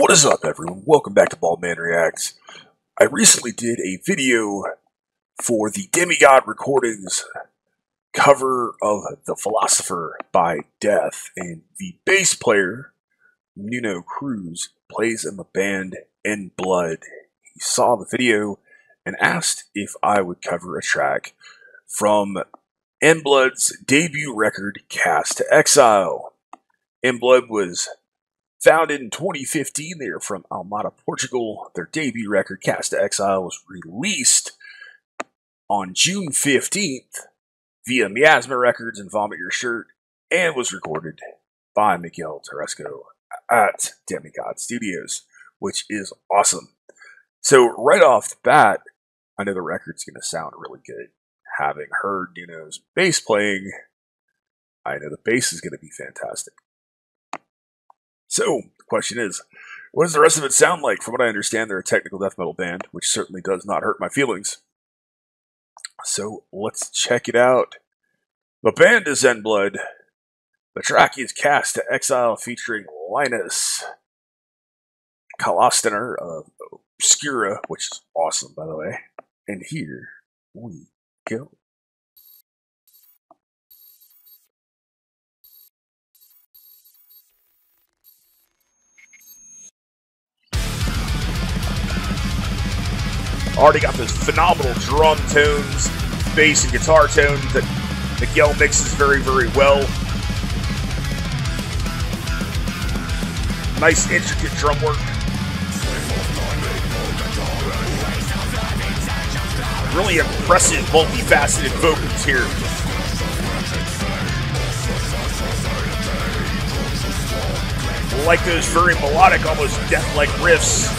What is up, everyone? Welcome back to Baldmanreacts. I recently did a video for the Demigod Recordings cover of The Philosopher by Death, and the bass player, Nuno Cruz, plays in the band ENBLOOD. He saw the video and asked if I would cover a track from ENBLOOD's debut record, Cast to Exile. ENBLOOD was founded in 2015, they are from Almada, Portugal. Their debut record, Cast to Exile, was released on June 15th via Miasma Records and Vomit Your Shirt, and was recorded by Miguel Terresco at Demigod Studios, which is awesome. So right off the bat, I know the record's going to sound really good. Having heard Nuno's bass playing, I know the bass is going to be fantastic. So, the question is, what does the rest of it sound like? From what I understand, they're a technical death metal band, which certainly does not hurt my feelings. So, let's check it out. The band is ENBLOOD. The track is Cast to Exile, featuring Linus Kalastner of Obscura, which is awesome, by the way. And here we go. Already got those phenomenal drum tones, bass and guitar tones that Miguel mixes very, very well. Nice intricate drum work. Really impressive multifaceted vocals here. Like those very melodic, almost death-like riffs.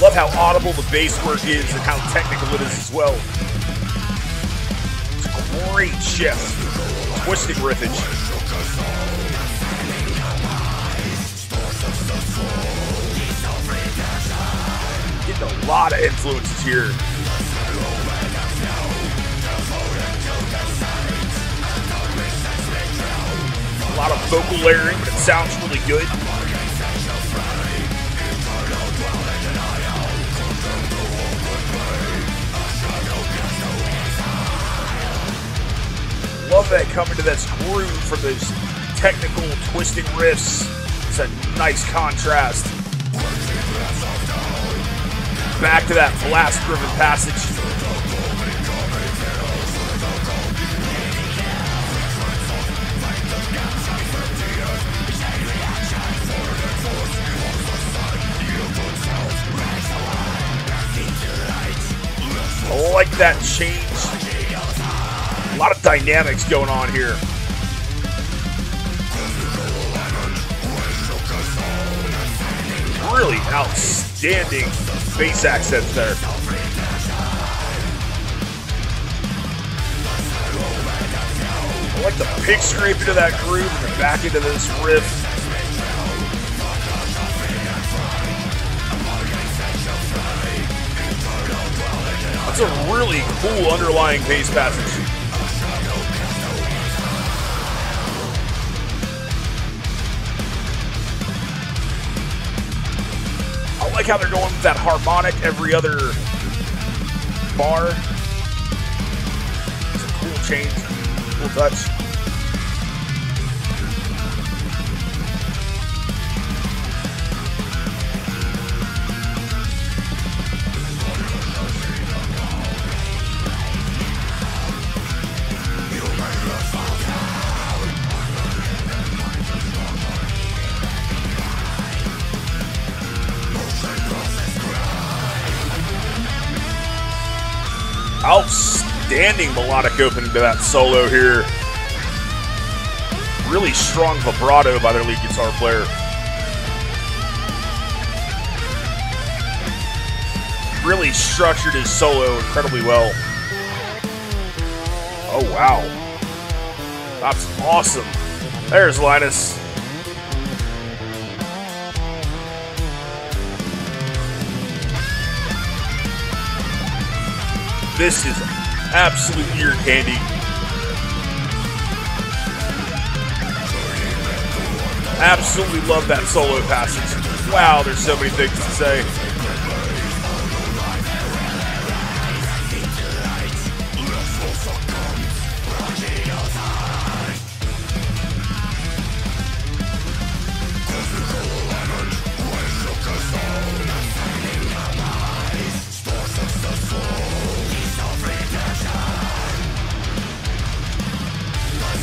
Love how audible the bass work is and how technical it is as well. It's a great shift. Twisting riffage. Getting a lot of influences here. A lot of vocal layering, but it sounds really good. Love that coming to this groove from those technical twisting riffs. It's a nice contrast. Back to that blast-driven passage. I like that change. A lot of dynamics going on here. Really outstanding bass accents there. I like the pick scrape into that groove and then back into this riff. That's a really cool underlying bass passage. I like how they're going with that harmonic every other bar. It's a cool change, cool touch. Outstanding melodic opening to that solo here. Really strong vibrato by their lead guitar player. Really structured his solo incredibly well. Oh wow. That's awesome. There's Linus. This is absolute ear candy. Absolutely love that solo passage. Wow, there's so many things to say.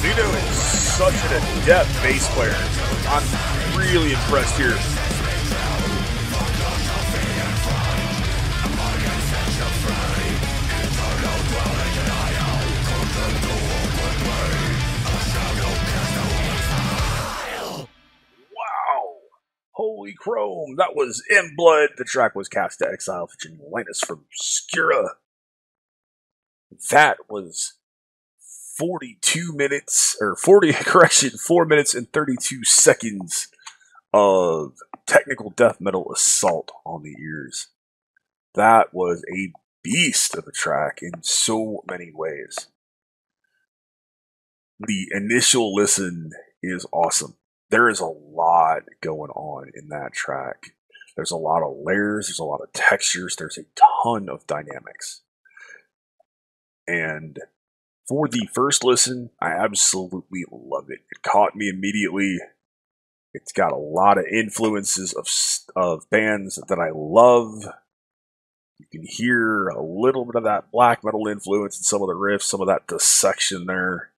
Zeno is such an adept bass player. I'm really impressed here. Wow! Holy chrome! That was ENBLOOD. The track was Cast to Exile featuring Linus from Obscura. That was 42 minutes, or 4 minutes and 32 seconds of technical death metal assault on the ears. That was a beast of a track in so many ways. The initial listen is awesome. There is a lot going on in that track. There's a lot of layers, there's a lot of textures, there's a ton of dynamics. And for the first listen, I absolutely love it. It caught me immediately. It's got a lot of influences of bands that I love. You can hear a little bit of that black metal influence in some of the riffs, some of that dissection there.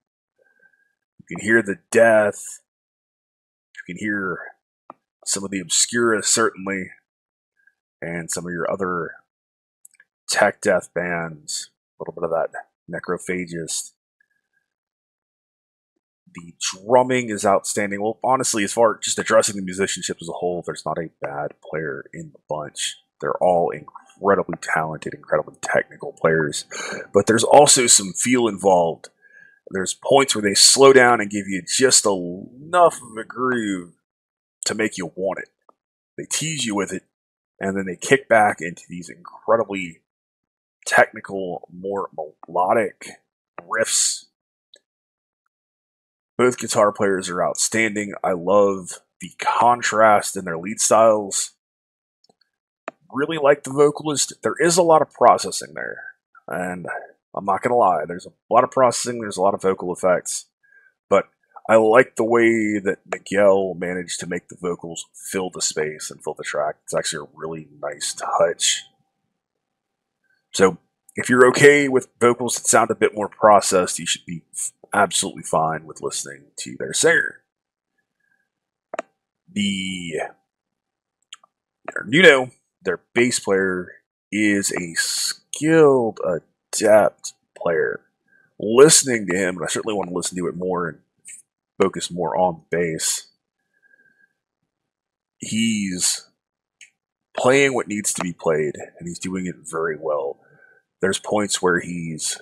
You can hear the death. You can hear some of the Obscura, certainly, and some of your other tech death bands. A little bit of that Necrophagist. The drumming is outstanding. Well, honestly, as far as just addressing the musicianship as a whole, there's not a bad player in the bunch. They're all incredibly talented, incredibly technical players. But there's also some feel involved. There's points where they slow down and give you just enough of a groove to make you want it. They tease you with it, and then they kick back into these incredibly technical, more melodic riffs. Both guitar players are outstanding. I love the contrast in their lead styles. Really like the vocalist. There is a lot of processing there, and I'm not gonna lie, there's a lot of processing, there's a lot of vocal effects, but I like the way that Miguel managed to make the vocals fill the space and fill the track. It's actually a really nice touch. So if you're okay with vocals that sound a bit more processed, you should be absolutely fine with listening to their singer. Nuno, their bass player, is a skilled, adept player. Listening to him, and I certainly want to listen to it more and focus more on bass, he's playing what needs to be played, and he's doing it very well. There's points where he's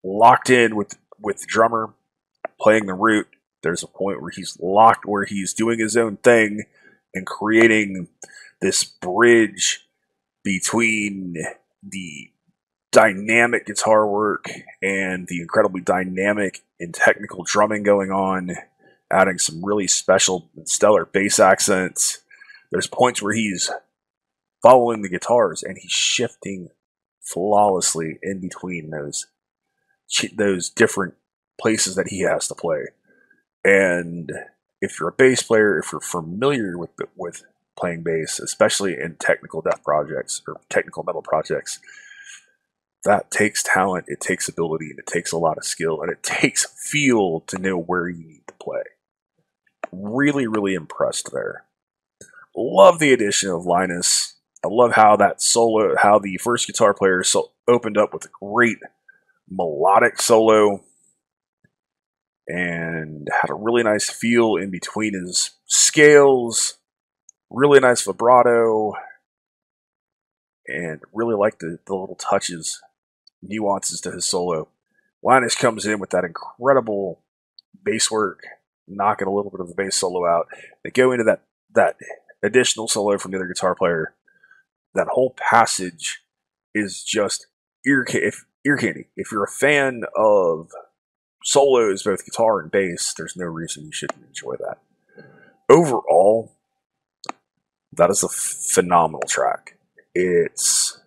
locked in with the drummer, playing the root. There's a point where he's locked, where he's doing his own thing and creating this bridge between the dynamic guitar work and the incredibly dynamic and technical drumming going on, adding some really special and stellar bass accents. There's points where he's following the guitars and he's shifting flawlessly in between those different places that he has to play. And if you're a bass player, if you're familiar with playing bass, especially in technical death projects or technical metal projects, that takes talent, it takes ability, and it takes a lot of skill, and it takes feel to know where you need to play. Really, really impressed there. Love the addition of Linus. I love how the first guitar player opened up with a great melodic solo and had a really nice feel in between his scales, really nice vibrato, and really like the little touches, nuances to his solo. Linus comes in with that incredible bass work, knocking a little bit of the bass solo out. They go into that additional solo from the other guitar player. That whole passage is just ear candy. If you're a fan of solos, both guitar and bass, there's no reason you shouldn't enjoy that. overall, that is a phenomenal track. It's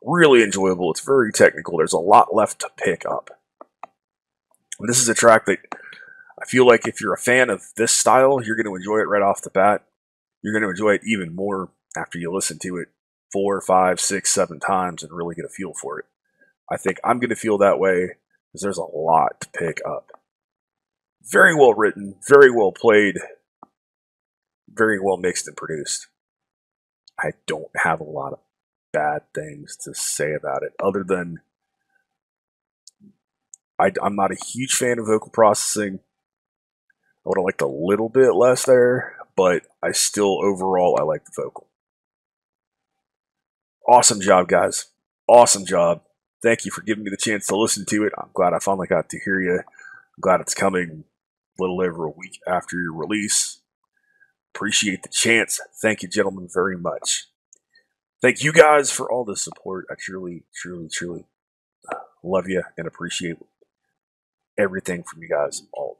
really enjoyable. It's very technical. There's a lot left to pick up. And this is a track that I feel like if you're a fan of this style, you're going to enjoy it right off the bat. You're going to enjoy it even more after you listen to it 4, 5, 6, 7 times and really get a feel for it. I think I'm going to feel that way because there's a lot to pick up. Very well written, very well played, very well mixed and produced. I don't have a lot of bad things to say about it other than I'm not a huge fan of vocal processing. I would have liked a little bit less there, but I still, overall, I like the vocal. Awesome job, guys. Awesome job. Thank you for giving me the chance to listen to it. I'm glad I finally got to hear you. I'm glad it's coming a little over a week after your release. Appreciate the chance. Thank you, gentlemen, very much. Thank you guys for all the support. I truly, truly, truly love you and appreciate everything from you guys all.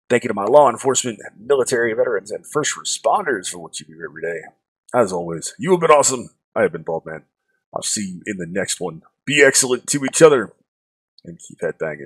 Thank you to my law enforcement, military veterans, and first responders for what you do every day. As always, you have been awesome. I have been Baldman. I'll see you in the next one. Be excellent to each other and keep headbanging.